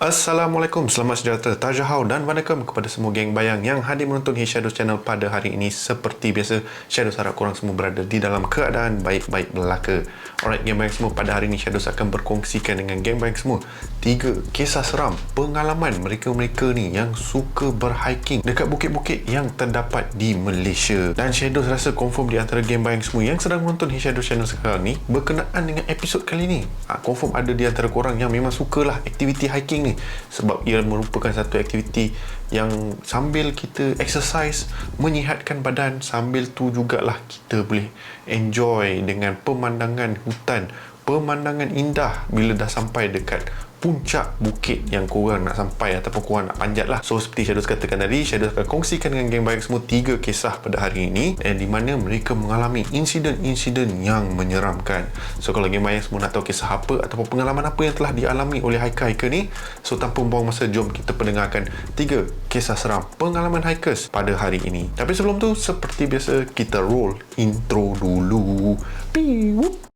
Assalamualaikum, selamat sejahtera, Tajahau dan Wanakkam kepada semua geng bayang yang hadir menonton His Shadows Channel pada hari ini. Seperti biasa, Shadows harap korang semua berada di dalam keadaan baik-baik belaka. Alright, geng bayang semua, pada hari ini Shadows akan berkongsikan dengan geng bayang semua 3 kisah seram pengalaman mereka-mereka ni yang suka berhiking dekat bukit-bukit yang terdapat di Malaysia. Dan Shadows rasa confirm di antara geng bayang semua yang sedang menonton His Shadows Channel sekarang ni berkenaan dengan episod kali ni. Confirm ada di antara korang yang memang sukalah aktiviti hiking ni, sebab ia merupakan satu aktiviti yang sambil kita exercise, menyihatkan badan, sambil tu jugalah kita boleh enjoy dengan pemandangan hutan, pemandangan indah bila dah sampai dekat puncak bukit yang korang nak sampai ataupun korang nak panjat lah. So seperti Shadows katakan tadi, Shadows akan kongsikan dengan geng bayang semua 3 kisah pada hari ini, dan di mana mereka mengalami insiden-insiden yang menyeramkan. So kalau geng bayang semua nak tahu kisah apa ataupun pengalaman apa yang telah dialami oleh hiker-hiker ni, so tanpa buang masa, jom kita pendengarkan 3 kisah seram pengalaman hikers pada hari ini. Tapi sebelum tu, seperti biasa, kita roll intro dulu. Piu.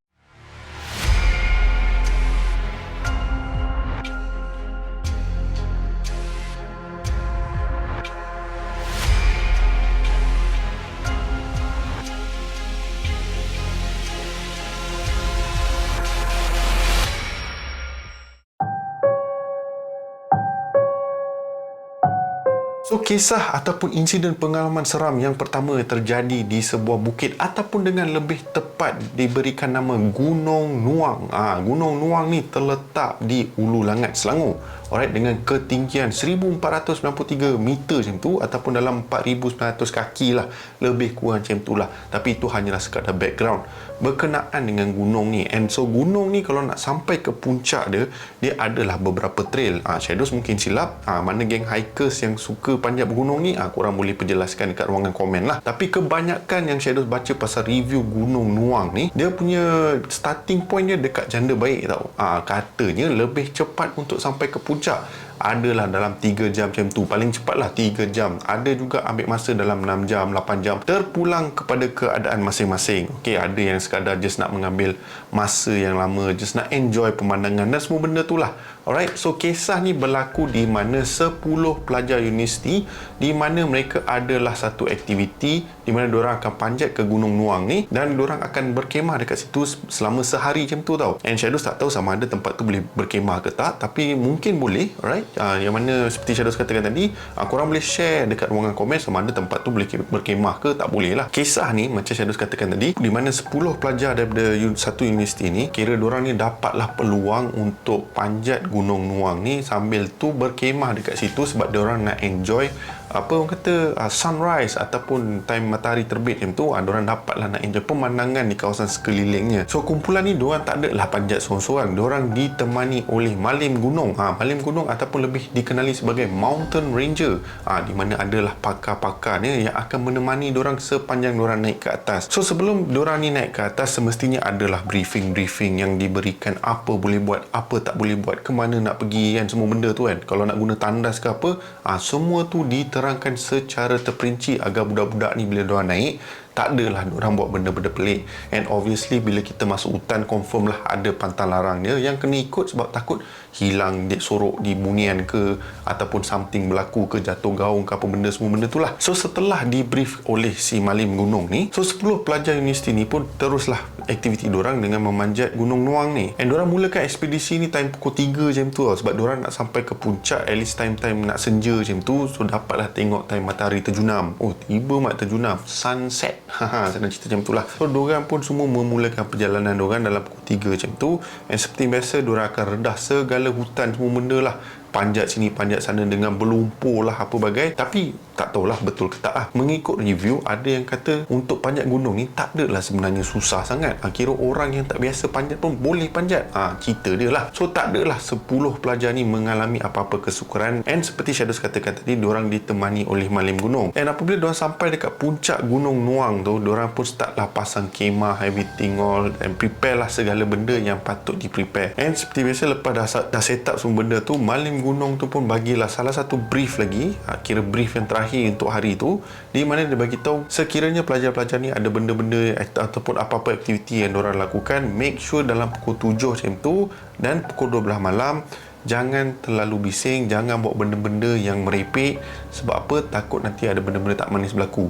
So, kisah ataupun insiden pengalaman seram yang pertama terjadi di sebuah bukit, ataupun dengan lebih tepat diberikan nama Gunung Nuang. Gunung Nuang ni terletak di Ulu Langat, Selangor. Alright, dengan ketinggian 1493 meter macam tu, ataupun dalam 4900 kaki lah, lebih kurang macam tu lah. Tapi itu hanyalah sekadar background berkenaan dengan gunung ni. And so gunung ni kalau nak sampai ke puncak dia adalah beberapa trail. Shadows mungkin silap. Mana geng hikers yang suka panjat gunung ni, korang boleh perjelaskan dekat ruangan komen lah. Tapi kebanyakan yang Shadows baca pasal review Gunung Nuang ni, dia punya starting point dia dekat Janda Baik tau. Katanya lebih cepat untuk sampai ke puncak adalah dalam 3 jam macam tu. Paling cepatlah 3 jam. Ada juga ambil masa dalam 6 jam, 8 jam. Terpulang kepada keadaan masing-masing. Okey, ada yang sekadar just nak mengambil masa yang lama, just nak enjoy pemandangan dan semua benda tu lah. Alright, so kisah ni berlaku di mana 10 pelajar universiti, di mana mereka adalah satu aktiviti di mana diorang akan panjat ke Gunung Nuang ni, dan diorang akan berkemah dekat situ selama sehari macam tu tau. And Shadows tak tahu sama ada tempat tu boleh berkemah ke tak, tapi mungkin boleh. Alright, yang mana seperti Shadows katakan tadi, korang boleh share dekat ruangan komen sama ada tempat tu boleh berkemah ke tak boleh lah. Kisah ni macam Shadows katakan tadi, di mana 10 pelajar daripada satu universiti ni, kira diorang ni dapatlah peluang untuk panjat Gunung Nuang ni sambil tu berkemah dekat situ, sebab diorang nak enjoy apa orang kata sunrise ataupun time matahari terbit macam tu. Diorang dapatlah nak enjoy pemandangan di kawasan sekelilingnya. So kumpulan ni diorang tak adalah panjat seorang-seorang, diorang ditemani oleh Malim Gunung. Malim Gunung ataupun lebih dikenali sebagai Mountain Ranger, di mana adalah pakar-pakarnya yang akan menemani diorang sepanjang diorang naik ke atas. So sebelum diorang ni naik ke atas, semestinya adalah briefing yang diberikan, apa boleh buat, apa tak boleh buat, ke mana nak pergi kan, semua benda tu kan. Kalau nak guna tandas ke apa, semua tu diterangkan secara terperinci agar budak-budak ni bila diorang naik, tak adalah diorang buat benda-benda pelik. And obviously bila kita masuk hutan, confirm lah ada pantang larang dia yang kena ikut, sebab takut hilang sorok di bunian ke, ataupun something berlaku ke, jatuh gaung ke apa benda, semua benda tu lah. So setelah di brief oleh si Malim Gunung ni, so 10 pelajar universiti ni pun teruslah aktiviti diorang dengan memanjat Gunung Nuang ni. And diorang mulakan ekspedisi ni time pukul 3 macam tu lah, sebab diorang nak sampai ke puncak at least time-time nak senja macam tu, so dapatlah tengok time matahari terjunam. Tiba mat terjunam, sunset. Senang cerita macam tu lah. So diorang pun semua memulakan perjalanan diorang dalam pukul 3 macam tu. Dan seperti biasa, diorang akan redah segala hutan semua benda lah, panjat sini panjat sana dengan berlumpur lah apa bagai. Tapi tak tahulah betul ke tak lah. Mengikut review, ada yang kata untuk panjat gunung ni tak adalah sebenarnya susah sangat. Kira orang yang tak biasa panjat pun boleh panjat. Cerita dia lah. So tak adalah 10 pelajar ni mengalami apa-apa kesukaran. And seperti Shadows katakan tadi, diorang ditemani oleh Malim Gunung. And apabila diorang sampai dekat puncak Gunung Nuang tu, diorang pun start lah pasang kemah, everything all, and prepare lah segala benda yang patut di prepare. And seperti biasa, lepas dah set up semua benda tu, Malim Gunung tu pun bagilah salah satu brief lagi, kira brief yang terakhir untuk hari tu, di mana dia bagi tahu sekiranya pelajar-pelajar ni ada benda-benda ataupun apa-apa aktiviti yang diorang lakukan, make sure dalam pukul 7 macam tu dan pukul 12 malam jangan terlalu bising, jangan buat benda-benda yang merepek. Sebab apa? Takut nanti ada benda-benda tak manis berlaku.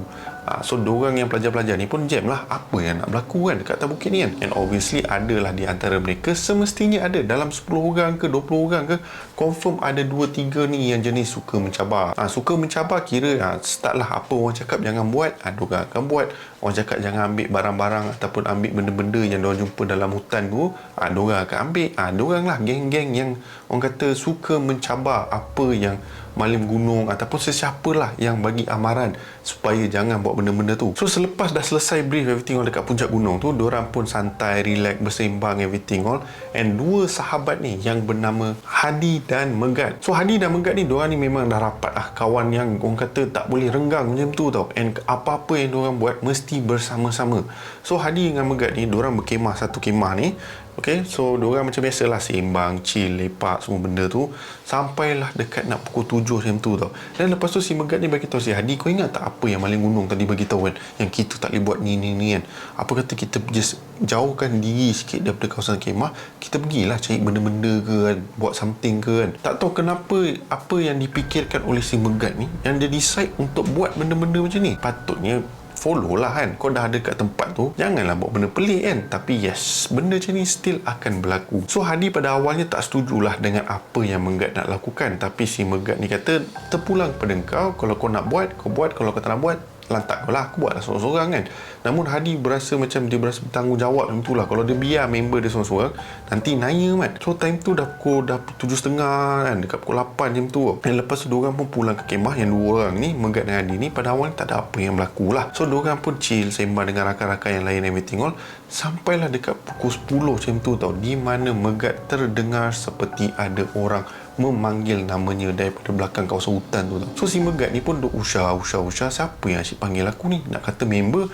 So diorang yang pelajar-pelajar ni pun jam lah apa yang nak berlaku kan dekat atas bukit ni kan. And obviously adalah di antara mereka, semestinya ada dalam 10 orang ke 20 orang ke, confirm ada 2-3 ni yang jenis suka mencabar. Suka mencabar kira start lah apa orang cakap jangan buat, diorang akan buat. Orang cakap jangan ambil barang-barang ataupun ambil benda-benda yang diorang jumpa dalam hutan tu, diorang akan ambil. Diorang lah geng-geng yang orang kata suka mencabar apa yang malim gunung ataupun sesiapalah yang bagi amaran supaya jangan buat benda-benda tu. So selepas dah selesai brief everything all dekat puncak gunung tu, diorang pun santai, relax, bersembang everything all. And dua sahabat ni yang bernama Hadi dan Megat. So Hadi dan Megat ni, diorang ni memang dah rapat lah, kawan yang orang kata tak boleh renggang macam tu tau. And apa-apa yang diorang buat mesti bersama-sama. So Hadi dengan Megat ni, diorang berkemah satu kemah ni. Okay, so diorang macam biasalah sembang, chill, lepak semua benda tu sampailah dekat nak pukul 7 macam tu tau. Dan lepas tu si Megat ni bagi tahu si Hadi, kau ingat tak apa yang Maling Gunung tadi bagi tahu kan, yang kita tak boleh buat ni kan. Apa kata kita just jauhkan diri sikit daripada kawasan kemah, kita pergilah cari benda-benda ke kan, buat something ke kan. Tak tahu kenapa apa yang dipikirkan oleh si Megat ni yang dia decide untuk buat benda-benda macam ni. Patutnya follow lah kan, kau dah ada kat tempat tu, janganlah buat benda pelik kan. Tapi yes, benda macam ni still akan berlaku. So Hadi pada awalnya tak setujulah dengan apa yang Megat nak lakukan. Tapi si Megat ni kata, terpulang pada kau, kalau kau nak buat, kau buat, kalau kau tak nak buat, lantak kau lah, aku buatlah seorang-seorang kan. Namun Hadi berasa macam dia berasa bertanggungjawab macam tu lah. Kalau dia biar member dia seorang-seorang, nanti naya mat. So time tu dah pukul 7.30 kan, dekat pukul 8 macam tu. Dan lepas tu diorang pun pulang ke kemah, yang dua orang ni, Megat dan Hadi ni, pada awal tak ada apa yang berlaku lah. So diorang pun chill, sembang dengan rakan-rakan yang lain everything all. Sampailah dekat pukul 10 macam tu tau, di mana Megat terdengar seperti ada orang memanggil namanya daripada belakang kawasan hutan tu tau. So si Megat ni pun duk usah, siapa yang asyik panggil aku ni? Nak kata member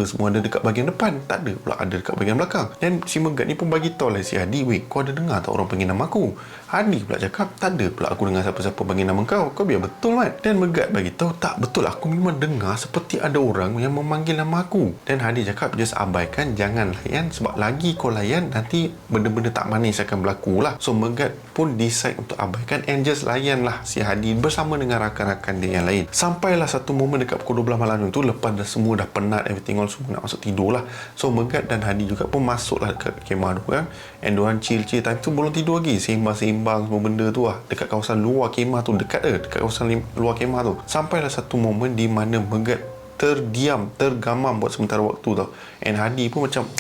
semua ada dekat bahagian depan, tak ada pula ada dekat bahagian belakang. Dan si Megat ni pun bagi tahu lah si Hadi, weh, kau ada dengar tak orang panggil nama aku? Hadi pula cakap, tak ada pula aku dengar siapa-siapa panggil nama kau biar betul kan? Dan Megat bagi tahu, tak betul, aku memang dengar seperti ada orang yang memanggil nama aku. Dan Hadi cakap, just abaikan, jangan layan, sebab lagi kau layan nanti benda-benda tak manis akan berlaku lah. So Megat pun decide untuk abaikan and just layan lah si Hadi bersama dengan rakan-rakan dia yang lain. Sampailah satu momen dekat pukul 12 malam tu, lepas dah semua dah penat everything all, semua nak masuk tidur lah. So Megat dan Hadi juga pun masuk lah dekat kemah diorang, and diorang chill time tu belum tidur lagi, sembang semua benda tu lah dekat kawasan luar kemah tu, dekat kawasan luar kemah tu. Sampailah satu momen di mana Megat terdiam, tergamam buat sementara waktu tau, and Hadi pun macam,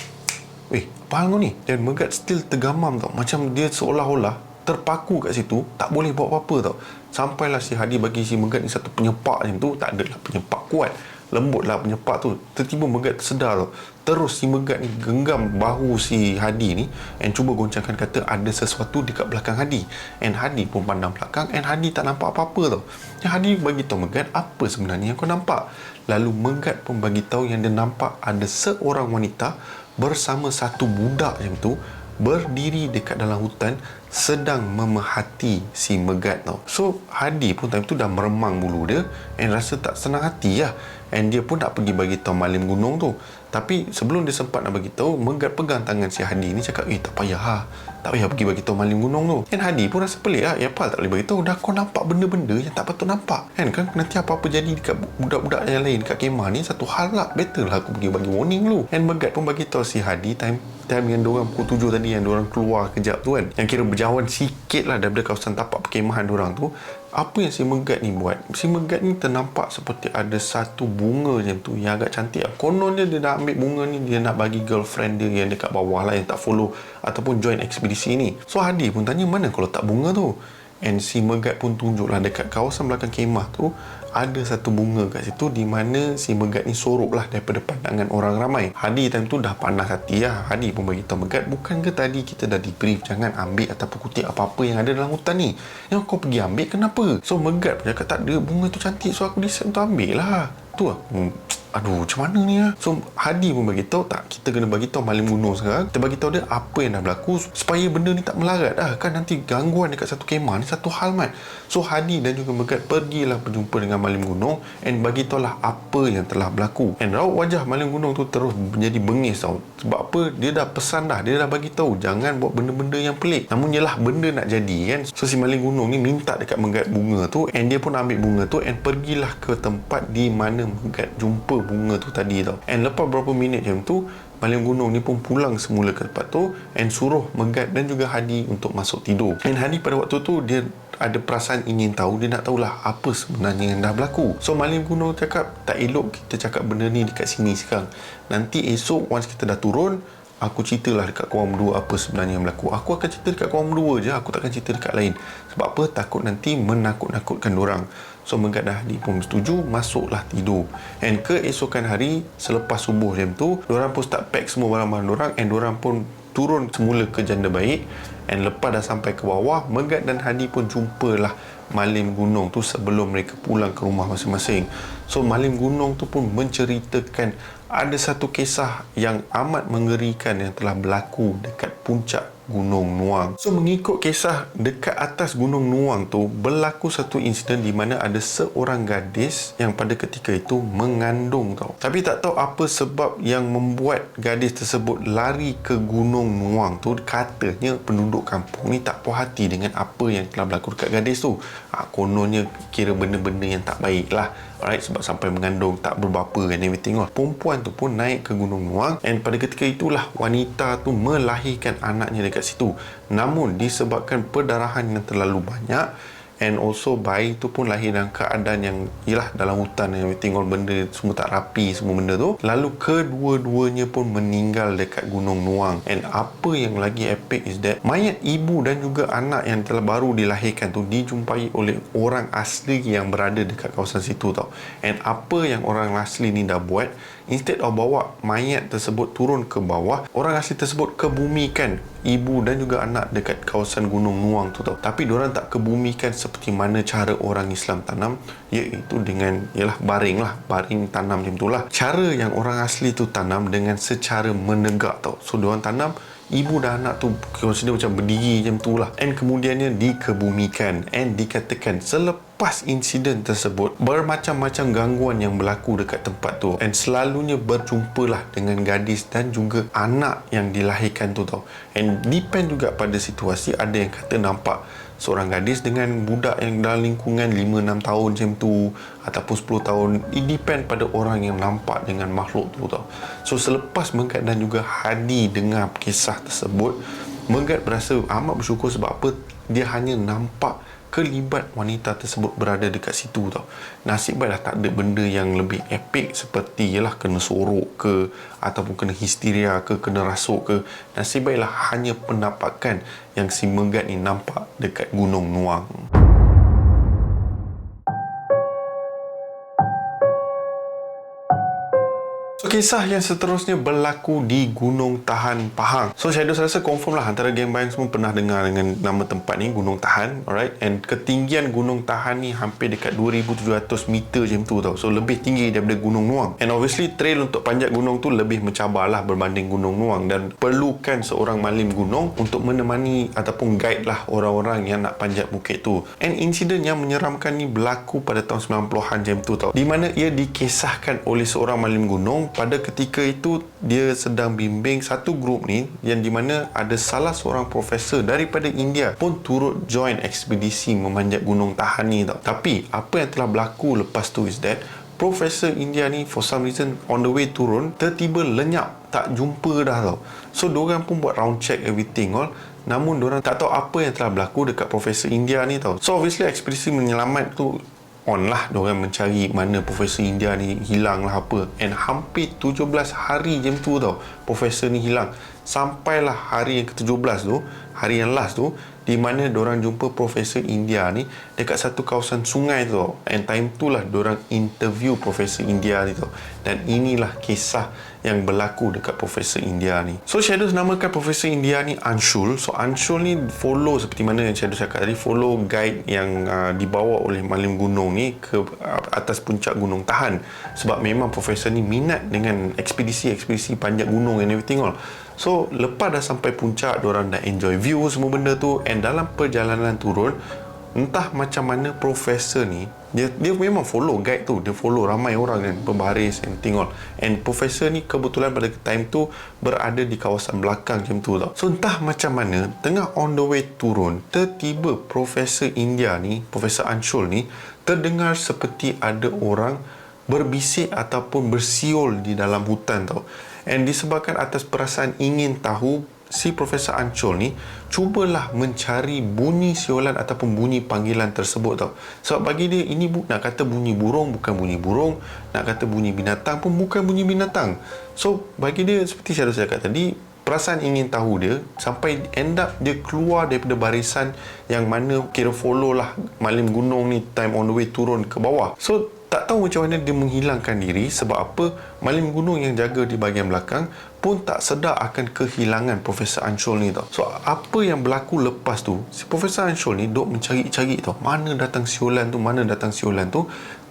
weh, apa hal kau ni? Dan Megat still tergamam tau, macam dia seolah-olah terpaku kat situ, tak boleh buat apa-apa tau. Sampailah si Hadi bagi si Megat ni satu penyepak macam tu, tak adalah penyepak kuat, lembut lah penyepak tu. Tiba-tiba Megat tersedar tau. Terus si Megat ni genggam bahu si Hadi ni and cuba goncangkan, kata ada sesuatu dekat belakang Hadi. And Hadi pun pandang belakang and Hadi tak nampak apa-apa tau. Yang Hadi bagi tahu Megat, apa sebenarnya yang kau nampak? Lalu Megat pun bagi tahu yang dia nampak ada seorang wanita bersama satu budak macam tu berdiri dekat dalam hutan sedang memerhati si Megat tau. So Hadi pun time tu dah meremang bulu dia and rasa tak senang hati lah, and dia pun nak pergi bagi tahu Malim Gunung tu. Tapi sebelum dia sempat nak bagi tahu, Megat pegang tangan si Hadi ni cakap, tak payah pergi bagi tahu Malim Gunung tu. Dan Hadi pun rasa pelik lah, apa tak boleh bagi tahu, dah kau nampak benda-benda yang tak patut nampak kan nanti apa-apa jadi dekat budak-budak yang lain dekat kemah ni, satu hal lah, better lah aku pergi bagi warning dulu. And Megat pun bagi tahu si Hadi time yang diorang pukul 7 tadi, yang diorang keluar kejap tu kan, yang kira berjauhan sikit lah daripada kawasan tapak perkemahan diorang tu. Apa yang si Megat ni buat, si Megat ni ternampak seperti ada satu bunga macam tu yang agak cantik lah. Konon dia dah ambil bunga ni, dia nak bagi girlfriend dia yang dekat bawah lah, yang tak follow ataupun join ekspedisi ni. So Hadi pun tanya, mana kalau tak bunga tu? And si Megat pun tunjuklah dekat kawasan belakang kemah tu ada satu bunga kat situ, di mana si Megat ni sorok lah daripada pandangan orang ramai. Hadi time tu dah panas hati lah. Hadi pun beritahu Megat, bukan ke tadi kita dah debrief jangan ambil ataupun kutip apa-apa yang ada dalam hutan ni, yang kau pergi ambil kenapa? So Megat pun cakap, tak ada, bunga tu cantik, so aku decide untuk ambil lah tu lah. Aduh, macam mana ni lah. So Hadi pun bagi tahu, tak, kita kena bagi tahu Malim Gunong sekarang. Kita bagi tahu dia apa yang dah berlaku supaya benda ni tak melarat dah. Kan nanti gangguan dekat satu kemah ni satu hal, Mat. So Hadi dan juga Megat pergilah berjumpa dengan Malim Gunong and bagi tahulah apa yang telah berlaku. And raut wajah Malim Gunong tu terus menjadi bengis tau. Sebab apa? Dia dah pesan dah, dia dah bagi tahu jangan buat benda-benda yang pelik. Namun yelah, benda nak jadi kan. So si Malim Gunong ni minta dekat Megat bunga tu, and dia pun ambil bunga tu and pergilah ke tempat di mana Megat jumpa bunga tu tadi tau. And lepas berapa minit macam tu, Malim Gunong ni pun pulang semula ke tempat tu and suruh Megat dan juga Hadi untuk masuk tidur. And Hadi pada waktu tu dia ada perasaan ingin tahu, dia nak tahulah apa sebenarnya yang dah berlaku. So Malim Gunong cakap, tak elok kita cakap benda ni dekat sini sekarang. Nanti esok once kita dah turun, aku ceritalah dekat korang berdua apa sebenarnya yang berlaku. Aku akan cerita dekat korang berdua je, aku takkan cerita dekat lain. Sebab apa? Takut nanti menakut-nakutkan dorang. So Megat dan Hadi pun setuju, masuklah tidur. And keesokan hari selepas subuh macam tu, dorang pun start pack semua barang-barang dorang and dorang pun turun semula ke Janda Baik. And lepas dah sampai ke bawah, Megat dan Hadi pun jumpalah Malim Gunong tu sebelum mereka pulang ke rumah masing-masing. So Malim Gunong tu pun menceritakan ada satu kisah yang amat mengerikan yang telah berlaku dekat puncak Gunung Nuang. So mengikut kisah, dekat atas Gunung Nuang tu berlaku satu insiden di mana ada seorang gadis yang pada ketika itu mengandung tau. Tapi tak tahu apa sebab yang membuat gadis tersebut lari ke Gunung Nuang tu. Katanya penduduk kampung ni tak puas hati dengan apa yang telah berlaku dekat gadis tu. Kononnya kira benda-benda yang tak baik lah. Alright, sebab sampai mengandung tak berbapa and everything lah. Perempuan tu pun naik ke Gunung Nuang and pada ketika itulah wanita tu melahirkan anaknya dekat situ. Namun disebabkan perdarahan yang terlalu banyak and also bayi tu pun lahir dalam keadaan yang ialah dalam hutan yang everything all, benda semua tak rapi semua benda tu. Lalu kedua-duanya pun meninggal dekat Gunung Nuang. And apa yang lagi epic is that mayat ibu dan juga anak yang telah baru dilahirkan tu dijumpai oleh orang asli yang berada dekat kawasan situ tau. And apa yang orang asli ni dah buat, instead of bawa mayat tersebut turun ke bawah, orang asli tersebut kebumikan ibu dan juga anak dekat kawasan Gunung Nuang tu tau. Tapi diorang tak kebumikan seperti mana cara orang Islam tanam, iaitu dengan baring tanam macam tu lah. Cara yang orang asli tu tanam dengan secara menegak tau. So diorang tanam ibu dan anak tu consider macam berdiri macam tu lah, and kemudiannya dikebumikan. And dikatakan selepas insiden tersebut bermacam-macam gangguan yang berlaku dekat tempat tu, and selalunya berjumpalah dengan gadis dan juga anak yang dilahirkan tu tau. And depend juga pada situasi, ada yang kata nampak seorang gadis dengan budak yang dalam lingkungan 5-6 tahun macam tu ataupun 10 tahun. It depend pada orang yang nampak dengan makhluk tu tau. So selepas Megat dan juga Hadi dengar kisah tersebut, Megat berasa amat bersyukur sebab apa? Dia hanya nampak kelibat wanita tersebut berada dekat situ tau. Nasib baiklah tak ada benda yang lebih epik seperti ialah kena sorok ke ataupun kena histeria ke, kena rasuk ke. Nasib baiklah hanya penampakan yang si Megat ni nampak dekat Gunung Nuang. So kisah yang seterusnya berlaku di Gunung Tahan Pahang. So saya rasa confirm lah antara geng bayang semua pernah dengar dengan nama tempat ni, Gunung Tahan. Alright, and ketinggian Gunung Tahan ni hampir dekat 2,700 meter macam tu tau. So lebih tinggi daripada Gunung Nuang. And obviously trail untuk panjat gunung tu lebih mencabar lah berbanding Gunung Nuang, dan perlukan seorang malim gunung untuk menemani ataupun guide lah orang-orang yang nak panjat bukit tu. And insiden yang menyeramkan ni berlaku pada tahun 90-an macam tu tau, di mana ia dikisahkan oleh seorang malim gunung. Pada ketika itu dia sedang bimbing satu grup ni, yang di mana ada salah seorang profesor daripada India pun turut join ekspedisi memanjat Gunung Tahan ni tau. Tapi apa yang telah berlaku lepas tu is that Profesor India ni for some reason on the way turun tiba-tiba lenyap, tak jumpa dah tau. So diorang pun buat round check everything all, namun diorang tak tahu apa yang telah berlaku dekat Profesor India ni tau. So obviously ekspedisi menyelamat tu on lah, diorang mencari mana Profesor India ni hilang lah apa. And hampir 17 hari macam tu tau Profesor ni hilang. sampailah hari yang ke-17 tu, hari yang last tu, di mana diorang jumpa Profesor India ni dekat satu kawasan sungai tu. And time tu lah diorang interview Profesor India ni tu. Dan inilah kisah yang berlaku dekat Profesor India ni. So Shadows namakan Profesor India ni Anshul. So Anshul ni follow seperti mana yang Shadows cakap tadi, follow guide yang dibawa oleh Malim Gunung ni ke atas puncak Gunung Tahan. Sebab memang Profesor ni minat dengan ekspedisi panjat gunung and everything all. So lepas dah sampai puncak, diorang dah enjoy view semua benda tu. And dalam perjalanan turun, entah macam mana Profesor ni, dia memang follow guide tu, dia follow ramai orang kan, berbaris and everything all. And Profesor ni kebetulan pada time tu berada di kawasan belakang macam tu tau. So entah macam mana, tengah on the way turun, tiba-tiba Profesor India ni, Profesor Anshul ni, terdengar seperti ada orang berbisik ataupun bersiul di dalam hutan tau. And disebabkan atas perasaan ingin tahu, si Profesor Anshul ni cubalah mencari bunyi siulan ataupun bunyi panggilan tersebut tau. Sebab bagi dia ini nak kata bunyi burung bukan bunyi burung, nak kata bunyi binatang pun bukan bunyi binatang. So bagi dia, seperti saya cakap tadi, perasaan ingin tahu dia sampai end up dia keluar daripada barisan yang mana kira follow lah Malim Gunung ni time on the way turun ke bawah. So tak tahu macam mana dia menghilangkan diri. Sebab apa? Malim Gunung yang jaga di bahagian belakang pun tak sedar akan kehilangan Profesor Anshul ni tau. So apa yang berlaku lepas tu, si Profesor Anshul ni duk mencari-cari tau, mana datang siulan tu,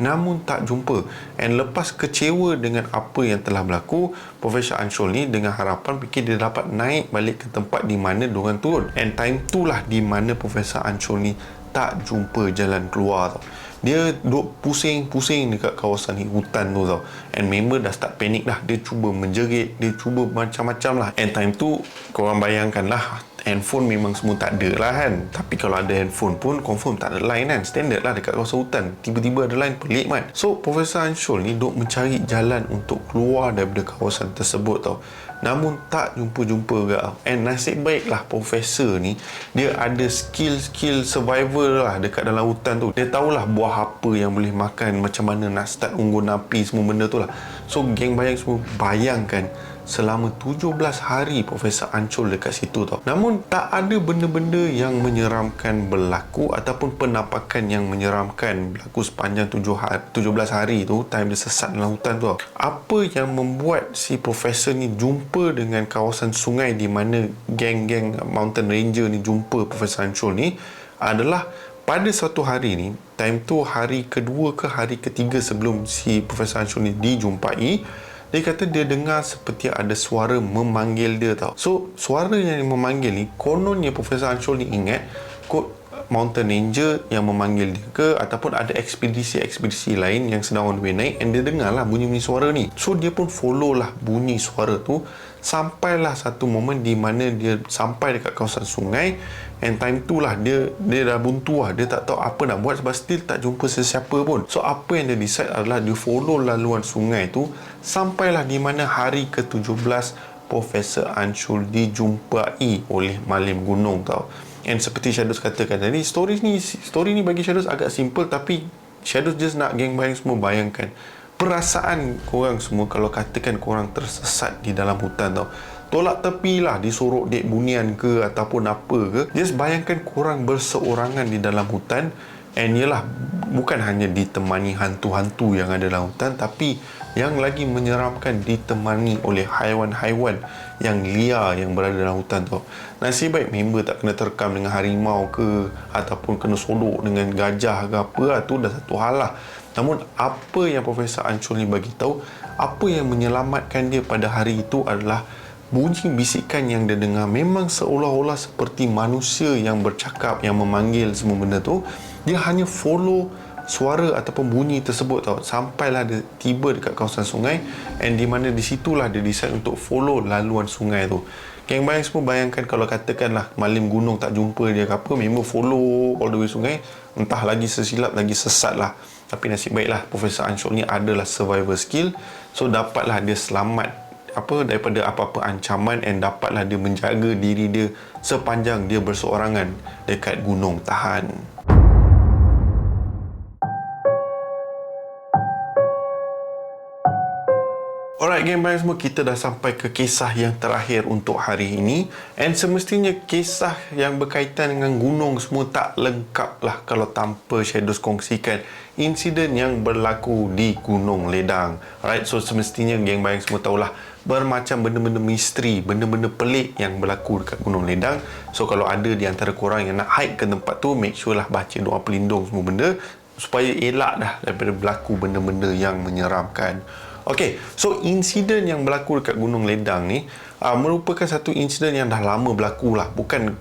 namun tak jumpa. And lepas kecewa dengan apa yang telah berlaku, Profesor Anshul ni dengan harapan fikir dia dapat naik balik ke tempat di mana diorang turun. And time tu lah di mana Profesor Anshul ni tak jumpa jalan keluar tau. Dia duduk pusing-pusing dekat kawasan hutan tu tau. And member dah start panik dah. Dia cuba menjerit, dia cuba macam-macam lah. And time tu korang bayangkan lah, handphone memang semua tak ada lah kan. Tapi kalau ada handphone pun confirm tak ada line kan. Standard lah dekat kawasan hutan. Tiba-tiba ada line, pelik kan. So Profesor Anshul ni duk mencari jalan untuk keluar daripada kawasan tersebut tau. Namun tak jumpa-jumpa ke. And nasib baiklah Profesor ni, dia ada skill survival lah dekat dalam hutan tu. Dia tahulah buah apa yang boleh makan, macam mana nak start unggun api, semua benda tu lah. So geng bayang semua bayangkan selama 17 hari Profesor Anshul dekat situ tau. Namun tak ada benda-benda yang menyeramkan berlaku ataupun penampakan yang menyeramkan berlaku sepanjang 17 hari tu, time dia sesat dalam hutan tu tau. Apa yang membuat si Profesor ni jumpa dengan kawasan sungai di mana geng-geng mountain ranger ni jumpa Profesor Anshul ni adalah pada suatu hari ni, time tu hari kedua ke hari ketiga sebelum si Profesor Anshul ni dijumpai, dia kata dia dengar seperti ada suara memanggil dia tau. So suara yang memanggil ni, kononnya Profesor Anshul ni ingat kot mountain ranger yang memanggil dia ke, ataupun ada ekspedisi lain yang sedang on the way naik, and dia dengar lah bunyi-bunyi suara ni. So dia pun follow lah bunyi suara tu, sampailah satu momen di mana dia sampai dekat kawasan sungai. And time tu lah dia dah buntu lah. Dia tak tahu apa nak buat sebab still tak jumpa sesiapa pun. So apa yang dia decide adalah dia follow laluan sungai tu, sampailah di mana hari ke-17 Profesor Anshul dijumpai oleh Malim Gunung tau. And seperti Shadows katakan tadi, story ni bagi Shadows agak simple, tapi Shadows just nak geng bayang semua bayangkan perasaan korang semua kalau katakan korang tersesat di dalam hutan tau. Tolak tepi lah, disorok dek bunian ke ataupun apa ke. Just bayangkan korang berseorangan di dalam hutan. And yelah, bukan hanya ditemani hantu-hantu yang ada dalam hutan, tapi yang lagi menyeramkan ditemani oleh haiwan-haiwan yang liar yang berada dalam hutan tu. Nasib baik member tak kena terkam dengan harimau ke, ataupun kena sodok dengan gajah ke apa lah, tu dah satu hal lah. Namun apa yang Profesor Anshul ni bagi tahu, apa yang menyelamatkan dia pada hari itu adalah bunyi bisikan yang dia dengar memang seolah-olah seperti manusia yang bercakap, yang memanggil semua benda tu. Dia hanya follow suara ataupun bunyi tersebut tau. Sampailah dia tiba dekat kawasan sungai, and di mana di situlah dia decide untuk follow laluan sungai tu. Geng bayang semua bayangkan kalau katakanlah Malim Gunung tak jumpa dia ke apa, memang follow all the way sungai, entah lagi sesilap lagi sesat lah. Tapi nasib baiklah Profesor Anshul ni adalah survival skill, so dapatlah dia selamat daripada apa-apa ancaman, and dapatlah dia menjaga diri dia sepanjang dia berseorangan dekat Gunung Tahan. Alright game baik semua, kita dah sampai ke kisah yang terakhir untuk hari ini. And semestinya kisah yang berkaitan dengan gunung semua tak lengkap lah kalau tanpa Shadows kongsikan insiden yang berlaku di Gunung Ledang. Alright, so semestinya geng baik semua tahulah bermacam benda-benda misteri, benda-benda pelik yang berlaku dekat Gunung Ledang. So kalau ada di antara korang yang nak hike ke tempat tu, make sure lah baca doa pelindung semua benda supaya elak dah daripada berlaku benda-benda yang menyeramkan. Okey, so insiden yang berlaku dekat Gunung Ledang ni merupakan satu insiden yang dah lama berlaku lah. Bukan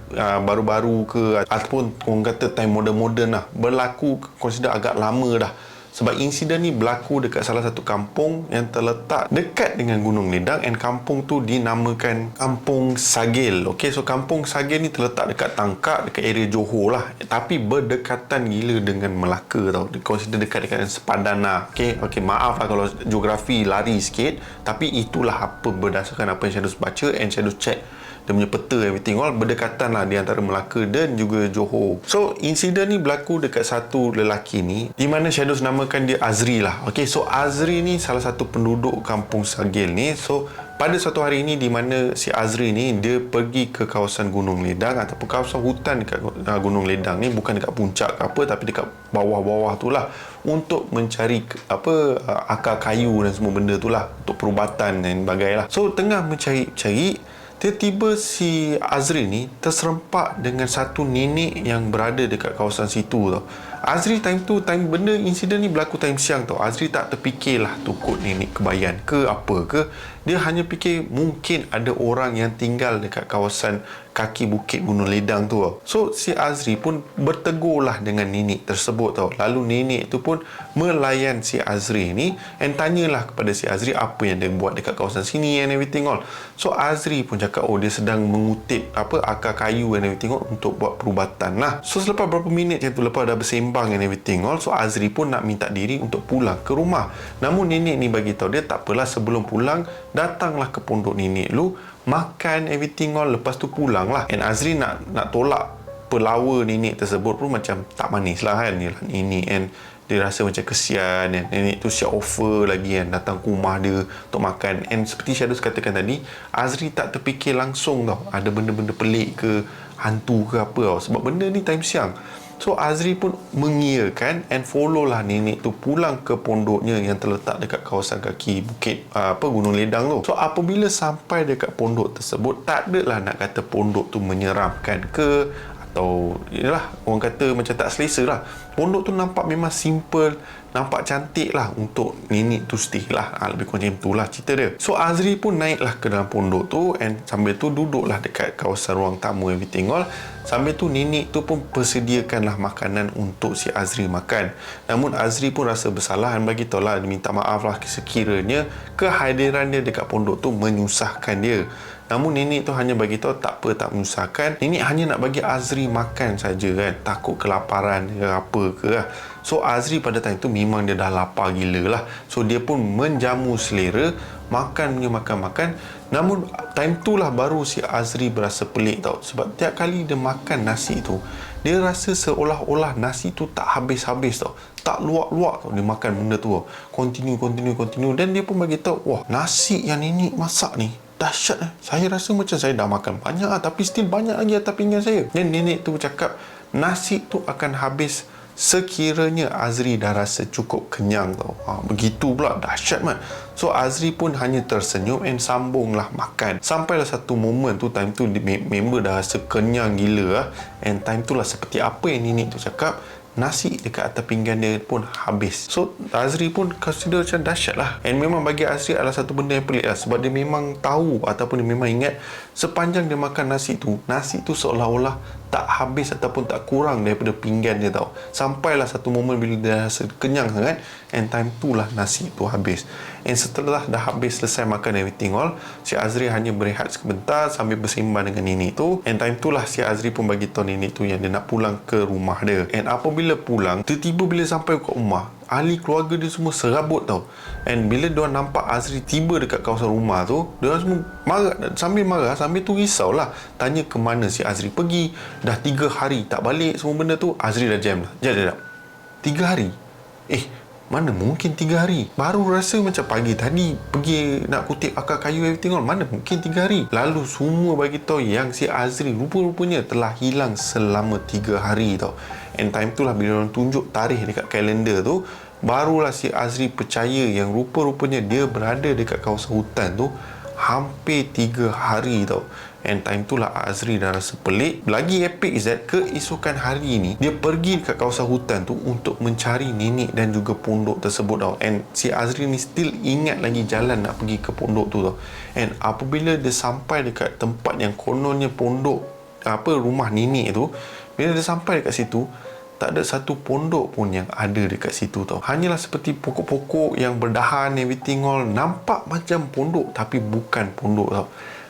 baru-baru ke ataupun orang kata time moden-moden lah. Berlaku consider agak lama dah. Sebab insiden ni berlaku dekat salah satu kampung yang terletak dekat dengan Gunung Ledang, and kampung tu dinamakan Kampung Sagil. Okey, so Kampung Sagil ni terletak dekat Tangkak, dekat area Johor lah. Tapi berdekatan gila dengan Melaka tau. Consider dekat-dekat dengan Sepadan lah. Okey, maaf lah kalau geografi lari sikit. Tapi itulah apa berdasarkan apa yang Shadows baca and Shadows check dia punya peta everything all berdekatan lah di antara Melaka dan juga Johor. So insiden ni berlaku dekat satu lelaki ni di mana Shadows namakan dia Azri lah. Okay, so Azri ni salah satu penduduk Kampung Sagil ni. So pada suatu hari ni di mana si Azri ni dia pergi ke kawasan Gunung Ledang ataupun kawasan hutan dekat Gunung Ledang ni, bukan dekat puncak ke apa tapi dekat bawah-bawah tu lah, untuk mencari akar kayu dan semua benda tu lah untuk perubatan dan sebagainya lah. So tengah mencari-cari, tiba-tiba si Azri ni terserempak dengan satu nenek yang berada dekat kawasan situ tau. Azri time benda insiden ni berlaku time siang tau. Azri tak terfikirlah tukut nenek kebayan ke apa ke. Dia hanya fikir mungkin ada orang yang tinggal dekat kawasan kaki bukit Gunung Ledang tu tau. So si Azri pun bertegurlah dengan nenek tersebut tau. Lalu nenek tu pun melayan si Azri ni and tanyalah kepada si Azri apa yang dia buat dekat kawasan sini and everything all. So Azri pun cakap dia sedang mengutip akar kayu and everything all untuk buat perubatan lah. So selepas berapa minit macam tu, lepas dah bersembang and everything all, so Azri pun nak minta diri untuk pulang ke rumah. Namun nenek ni bagi tahu dia tak apalah, sebelum pulang datanglah ke pondok nenek lu, makan everything all, lepas tu pulang lah. And Azri nak tolak pelawa nenek tersebut pun macam tak manis lah kan. Yalah, nenek and dia rasa macam kesian kan. Nenek tu siap offer lagi kan datang ke rumah dia untuk makan. And seperti Shadows katakan tadi, Azri tak terfikir langsung tau ada benda-benda pelik ke hantu ke apa tau, sebab benda ni time siang. So Azri pun mengiyakan and follow lah nenek tu pulang ke pondoknya yang terletak dekat kawasan kaki bukit Gunung Ledang tu. So apabila sampai dekat pondok tersebut, tak adalah nak kata pondok tu menyeramkan ke atau yalah orang kata macam tak selesa lah. Pondok tu nampak memang simple, nampak cantik lah untuk nenek tu stay lah. Lebih kurang macam tu lah cerita dia. So Azri pun naiklah ke dalam pondok tu and sambil tu duduklah dekat kawasan ruang tamu everything all. Sambil tu nenek tu pun persediakanlah makanan untuk si Azri makan. Namun Azri pun rasa bersalah dan bagi tahu lah, dia minta maaf lah sekiranya kehadiran dia dekat pondok tu menyusahkan dia. Namun nenek tu hanya bagi tahu tak apa, tak menyusahkan. Nenek hanya nak bagi Azri makan saja kan, takut kelaparan ke apa ke lah. So Azri pada time tu memang dia dah lapar gila lah. So dia pun menjamu selera, makan. Namun time tu lah baru si Azri berasa pelik tau. Sebab tiap kali dia makan nasi tu, dia rasa seolah-olah nasi tu tak habis-habis tau, tak luak-luak tau. Dia makan benda tu tau, continue. Dan dia pun bagi tahu, wah, nasi yang nenek masak ni dahsyat. Saya rasa macam saya dah makan banyak tapi still banyak lagi atas pinggan saya. Dan nenek tu cakap nasi tu akan habis sekiranya Azri dah rasa cukup kenyang tau. Begitu pula, dahsyat mat. So Azri pun hanya tersenyum and sambunglah makan. Sampailah satu moment tu, time tu member dah rasa kenyang gila lah. And time tu lah seperti apa yang nenek tu cakap, nasi dekat atas pinggan dia pun habis. So Azri pun consider macam dahsyat lah. And memang bagi Azri adalah satu benda yang pelik lah. Sebab dia memang tahu ataupun dia memang ingat sepanjang dia makan nasi tu seolah-olah tak habis ataupun tak kurang daripada pinggan dia tau. Sampailah satu momen bila dia rasa kenyang sangat and time tu lah nasi tu habis. And setelah dah habis selesai makan everything all, si Azri hanya berehat sebentar sambil bersembang dengan nenek tu. And time tu lah si Azri pun bagi tahu nenek tu yang dia nak pulang ke rumah dia. And apabila pulang, tiba-tiba bila sampai ke rumah, ahli keluarga dia semua serabut tau. And bila diorang nampak Azri tiba dekat kawasan rumah tu, diorang semua marah sambil tu risaulah, tanya ke mana si Azri pergi. Dah 3 hari tak balik semua benda tu. Azri dah jam lah. Sekejap. 3 hari? Mana mungkin 3 hari. Baru rasa macam pagi tadi pergi nak kutip akar kayu everything all. Mana mungkin 3 hari. Lalu semua bagi tahu yang si Azri rupa-rupanya telah hilang selama 3 hari tau. And time tu lah bila orang tunjuk tarikh dekat kalender tu, barulah si Azri percaya yang rupa-rupanya dia berada dekat kawasan hutan tu hampir 3 hari tau. And time tu lah Azri dah rasa pelik. Lagi epic is that keesokan hari ni dia pergi dekat kawasan hutan tu untuk mencari nenek dan juga pondok tersebut tau. And si Azri ni still ingat lagi jalan nak pergi ke pondok tu tau. And apabila dia sampai dekat tempat yang kononnya pondok rumah nenek tu, bila dia sampai dekat situ, tak ada satu pondok pun yang ada dekat situ tau. Hanyalah seperti pokok-pokok yang berdahan everything all. Nampak macam pondok tapi bukan pondok tau.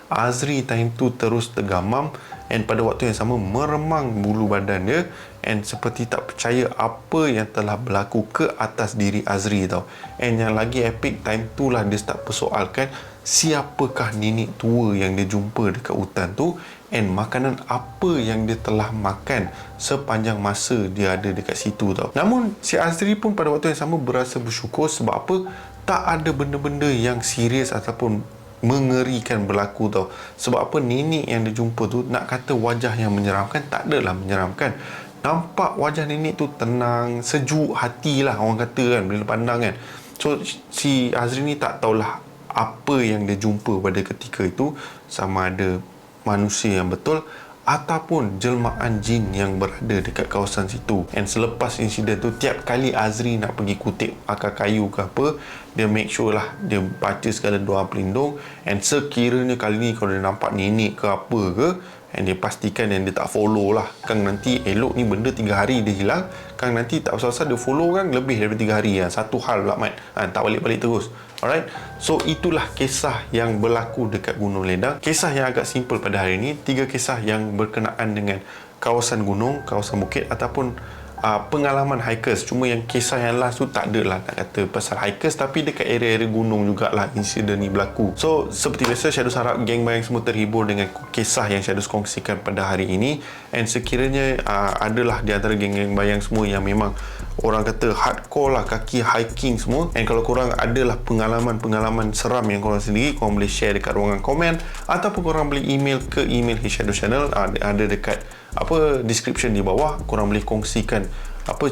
Azri time tu terus tergamam and pada waktu yang sama meremang bulu badan dia and seperti tak percaya apa yang telah berlaku ke atas diri Azri tau. And yang lagi epic time tu lah dia start persoalkan siapakah nenek tua yang dia jumpa dekat hutan tu and makanan apa yang dia telah makan sepanjang masa dia ada dekat situ tau. Namun si Azri pun pada waktu yang sama berasa bersyukur sebab apa? Tak ada benda-benda yang serius ataupun mengerikan berlaku tau. Sebab apa? Nenek yang dia jumpa tu, nak kata wajah yang menyeramkan, tak adalah menyeramkan. Nampak wajah nenek tu tenang, sejuk hati lah orang kata kan bila pandang kan. So si Azri ni tak tahulah apa yang dia jumpa pada ketika itu, sama ada manusia yang betul ataupun jelmaan jin yang berada dekat kawasan situ. And selepas insiden tu, tiap kali Azri nak pergi kutip akar kayu ke apa, dia make sure lah dia baca segala doa pelindung. And sekiranya kali ni kalau dia nampak nenek ke apa ke, and dia pastikan yang dia tak follow lah. Kan nanti elok ni benda 3 hari dia hilang, kan nanti tak usah-usah dia follow kan lebih daripada 3 hari kan. Satu hal pula Mat, tak balik-balik terus. Alright, so itulah kisah yang berlaku dekat Gunung Ledang. Kisah yang agak simple pada hari ini. 3 kisah yang berkenaan dengan kawasan gunung, kawasan bukit ataupun pengalaman hikers. Cuma yang kisah yang last tu tak ada lah nak kata pasal hikers, tapi dekat area-area gunung jugalah insiden ni berlaku. So seperti biasa, Shadows harap geng bayang semua terhibur dengan kisah yang Shadows kongsikan pada hari ini. And sekiranya adalah di antara geng-geng bayang semua yang memang orang kata hardcore lah, kaki hiking semua, and kalau korang adalah pengalaman-pengalaman seram yang korang sendiri, korang boleh share dekat ruangan komen ataupun korang boleh email ke email Shadows Channel, ada dekat description di bawah. Korang boleh kongsikan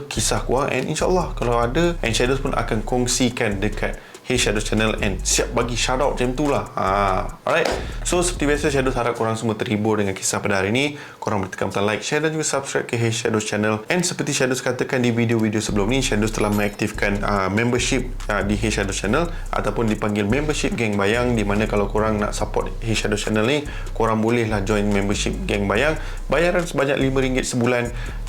kisah korang, and insyaAllah kalau ada, and Shadows pun akan kongsikan dekat Shadows Channel and siap bagi shoutout macam tu lah. Alright, so seperti biasa, Shadows harap korang semua terhibur dengan kisah pada hari ini. Korang boleh tekan butang like, share dan juga subscribe ke Shadows Channel. And seperti Shadows katakan di video-video sebelum ni, Shadows telah mengaktifkan membership di Shadows Channel ataupun dipanggil membership geng bayang, di mana kalau korang nak support Shadows Channel ni, korang bolehlah join membership geng bayang. Bayaran sebanyak RM5 sebulan.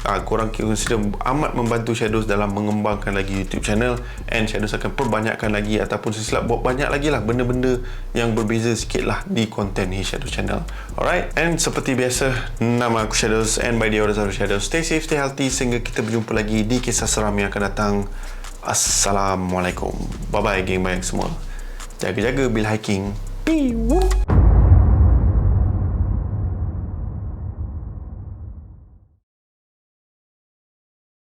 Korang consider amat membantu Shadows dalam mengembangkan lagi YouTube channel, and Shadows akan perbanyakkan lagi ataupun silap buat banyak lagi lah benda-benda yang berbeza sikit lah di konten Shadows Channel. Alright, and seperti biasa, nama aku Shadows, and by the orders of Shadows, stay safe, stay healthy, sehingga kita berjumpa lagi di kisah seram yang akan datang. Assalamualaikum. Bye bye geng bayang semua. Jaga-jaga bila hiking. Peace.